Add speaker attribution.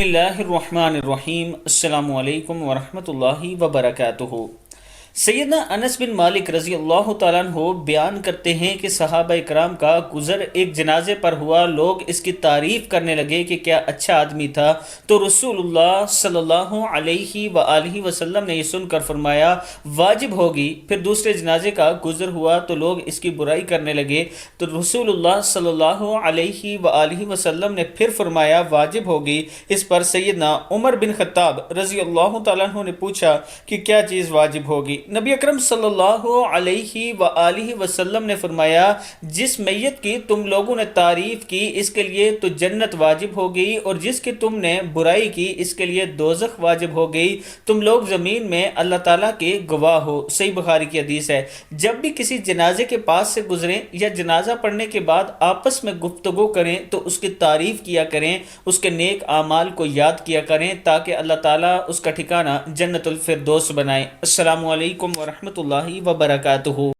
Speaker 1: اللہ الرحمن الرحیم۔ السلام علیکم ورحمۃ اللہ وبرکاتہ۔ سیدنا انس بن مالک رضی اللہ تعالیٰ عنہ بیان کرتے ہیں کہ صحابہ کرام کا گزر ایک جنازے پر ہوا، لوگ اس کی تعریف کرنے لگے کہ کیا اچھا آدمی تھا، تو رسول اللہ صلی اللہ علیہ وآلہ وسلم نے یہ سن کر فرمایا واجب ہوگی۔ پھر دوسرے جنازے کا گزر ہوا تو لوگ اس کی برائی کرنے لگے، تو رسول اللہ صلی اللہ علیہ وآلہ وسلم نے پھر فرمایا واجب ہوگی۔ اس پر سیدنا عمر بن خطاب رضی اللہ تعالیٰ عنہ نے پوچھا کہ کیا چیز واجب ہوگی؟ نبی اکرم صلی اللہ علیہ وآلہ وسلم نے فرمایا جس میت کی تم لوگوں نے تعریف کی اس کے لیے تو جنت واجب ہو گئی، اور جس کی تم نے برائی کی اس کے لیے دوزخ واجب ہو گئی۔ تم لوگ زمین میں اللہ تعالیٰ کے گواہ ہو۔ صحیح بخاری کی حدیث ہے۔ جب بھی کسی جنازے کے پاس سے گزریں یا جنازہ پڑھنے کے بعد آپس میں گفتگو کریں تو اس کی تعریف کیا کریں، اس کے نیک اعمال کو یاد کیا کریں تاکہ اللہ تعالیٰ اس کا ٹھکانہ جنت الفردوس بنائے۔ السلام علیکم ورحمۃ اللہ وبرکاتہ۔